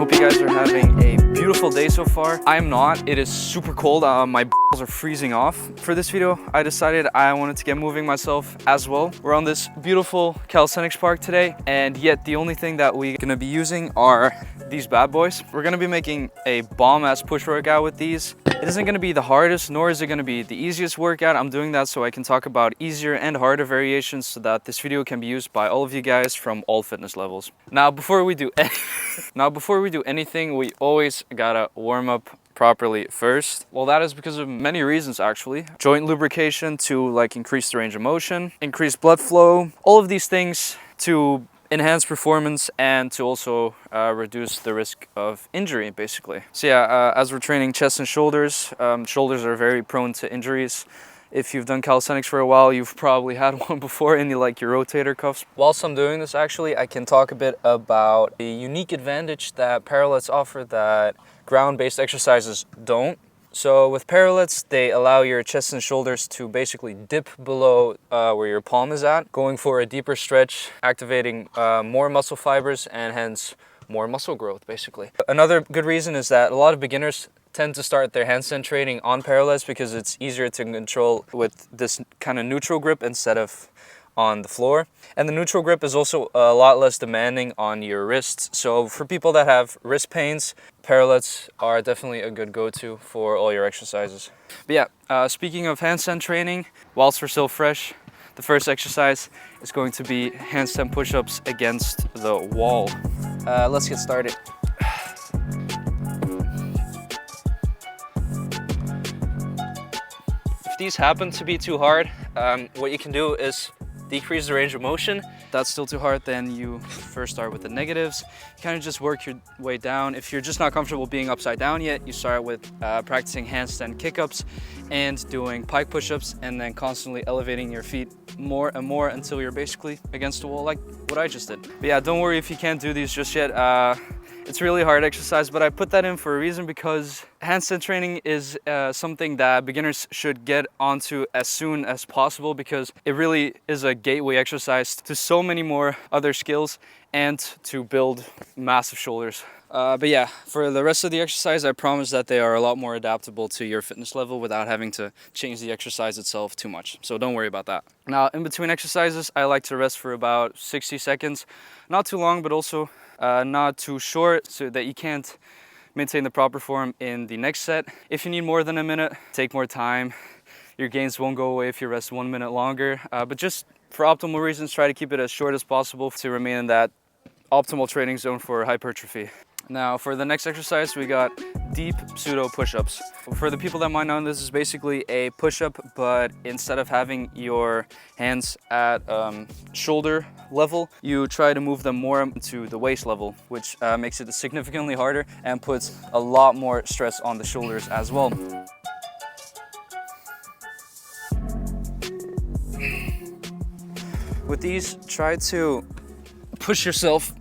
hope you guys are having a beautiful day so far. I am not. It is super cold. My balls are freezing off. For this video, I decided I wanted to get moving myself as well. We're on this beautiful calisthenics park today, and yet the only thing that we're gonna be using are these bad boys. We're gonna be making a bomb-ass push workout with these. It isn't gonna be the hardest, nor is it gonna be the easiest workout. I'm doing that so I can talk about easier and harder variations so that this video can be used by all of you guys from all fitness levels. Now, before we do anything, we always gotta warm up properly first. Well, that is because of many reasons actually. Joint lubrication to increase the range of motion, increase blood flow, all of these things to enhance performance and to also reduce the risk of injury basically. So yeah, as we're training chest and shoulders, shoulders are very prone to injuries. If you've done calisthenics for a while, you've probably had one before in your rotator cuffs. Whilst I'm doing this actually, I can talk a bit about a unique advantage that parallettes offer that ground-based exercises don't. So with parallettes, they allow your chest and shoulders to basically dip below where your palm is at, going for a deeper stretch, activating more muscle fibers and hence more muscle growth basically. Another good reason is that a lot of beginners tend to start their handstand training on parallettes because it's easier to control with this kind of neutral grip instead of on the floor. And the neutral grip is also a lot less demanding on your wrists. So for people that have wrist pains, parallettes are definitely a good go-to for all your exercises. But yeah, speaking of handstand training, whilst we're still fresh, the first exercise is going to be handstand push-ups against the wall. Let's get started. If these happen to be too hard, what you can do is decrease the range of motion. If that's still too hard, then you first start with the negatives. You kind of just work your way down. If you're just not comfortable being upside down yet, you start with practicing handstand kick-ups and doing pike push-ups and then constantly elevating your feet more and more until you're basically against the wall like what I just did. But yeah, don't worry if you can't do these just yet. It's really hard exercise, but I put that in for a reason because handstand training is something that beginners should get onto as soon as possible because it really is a gateway exercise to so many more other skills and to build massive shoulders. But yeah, for the rest of the exercise, I promise that they are a lot more adaptable to your fitness level without having to change the exercise itself too much. So don't worry about that. Now, in between exercises, I like to rest for about 60 seconds. Not too long, but also not too short so that you can't maintain the proper form in the next set. If you need more than a minute, take more time. Your gains won't go away if you rest 1 minute longer, but just for optimal reasons, try to keep it as short as possible to remain in that optimal training zone for hypertrophy. Now for the next exercise, we got deep pseudo push-ups. For the people that might know, this is basically a push-up, but instead of having your hands at shoulder level, you try to move them more to the waist level, which makes it significantly harder and puts a lot more stress on the shoulders as well. With these, try to push yourself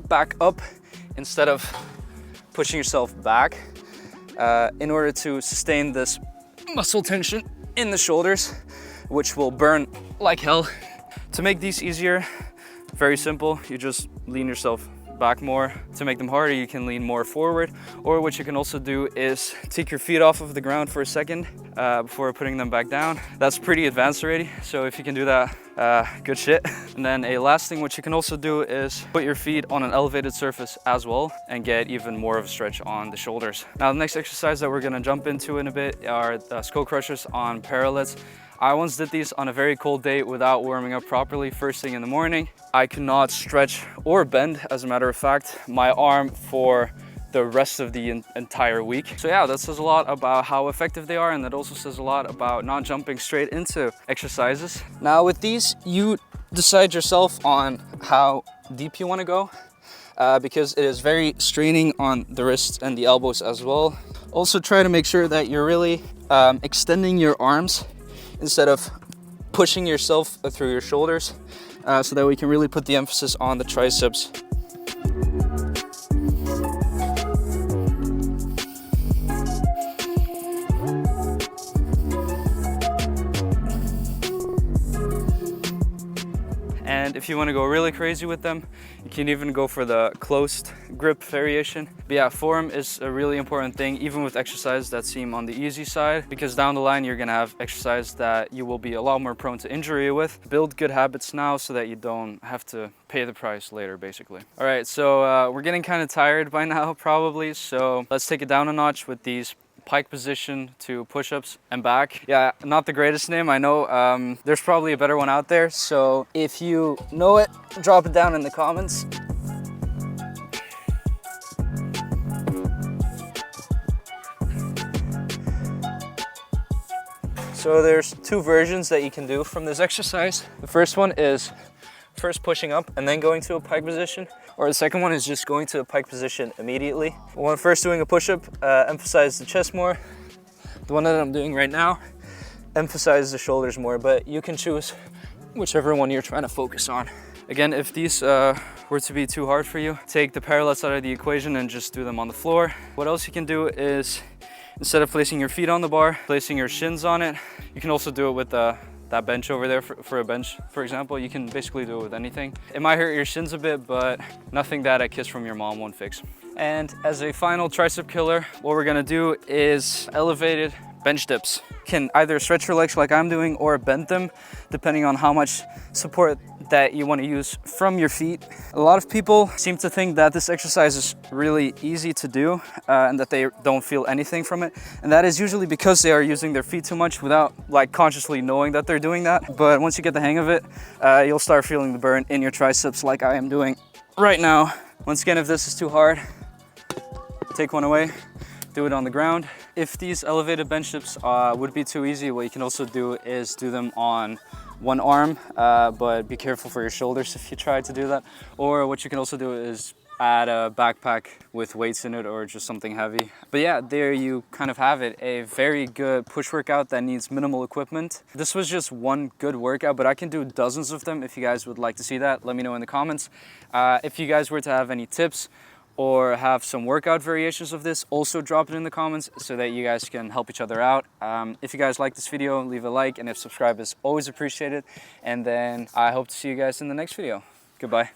back up instead of pushing yourself back in order to sustain this muscle tension in the shoulders, which will burn like hell. To make these easier, very simple, you just lean yourself back more. To make them harder, you can lean more forward, or what you can also do is take your feet off of the ground for a second before putting them back down. That's pretty advanced already, so if you can do that, good shit. And then a last thing what you can also do is put your feet on an elevated surface as well and get even more of a stretch on the shoulders. Now the next exercise that we're gonna jump into in a bit are skull crushers on parallettes. I once did these on a very cold day without warming up properly first thing in the morning. I could not stretch or bend, as a matter of fact, my arm for the rest of the entire week. So yeah, that says a lot about how effective they are, and that also says a lot about not jumping straight into exercises. Now with these, you decide yourself on how deep you want to go because it is very straining on the wrists and the elbows as well. Also try to make sure that you're really extending your arms instead of pushing yourself through your shoulders so that we can really put the emphasis on the triceps. And if you want to go really crazy with them, you can even go for the closed grip variation. But yeah, form is a really important thing, even with exercises that seem on the easy side, because down the line you're gonna have exercise that you will be a lot more prone to injury with. Build good habits now so that you don't have to pay the price later, basically. All right, so we're getting kind of tired by now probably, so let's take it down a notch with these Pike position to push-ups and back. Yeah, not the greatest name, I know. There's probably a better one out there, so if you know it, drop it down in the comments. So there's two versions that you can do from this exercise. The first one is first pushing up and then going to a Pike position, or the second one is just going to a Pike position immediately. When first doing a push-up, emphasize the chest more. The one that I'm doing right now emphasizes the shoulders more, but you can choose whichever one you're trying to focus on. Again, if these were to be too hard for you, take the parallettes out of the equation and just do them on the floor. What else you can do is, instead of placing your feet on the bar, placing your shins on it. You can also do it with that bench over there for a bench, for example. You can basically do it with anything. It might hurt your shins a bit, but nothing that a kiss from your mom won't fix. And as a final tricep killer, what we're gonna do is elevated bench dips. You can either stretch your legs like I'm doing or bend them, depending on how much support that you want to use from your feet. A lot of people seem to think that this exercise is really easy to do and that they don't feel anything from it. And that is usually because they are using their feet too much without like consciously knowing that they're doing that. But once you get the hang of it, you'll start feeling the burn in your triceps like I am doing right now. Once again, if this is too hard, take one away, do it on the ground. If these elevated bench dips would be too easy, what you can also do is do them on one arm, but be careful for your shoulders if you try to do that. Or what you can also do is add a backpack with weights in it or just something heavy. But yeah, there you kind of have it. A very good push workout that needs minimal equipment. This was just one good workout, but I can do dozens of them. If you guys would like to see that, let me know in the comments. If you guys were to have any tips or have some workout variations of this, also drop it in the comments so that you guys can help each other out. If you guys like this video, leave a like, and if subscribe is always appreciated. And then I hope to see you guys in the next video. Goodbye.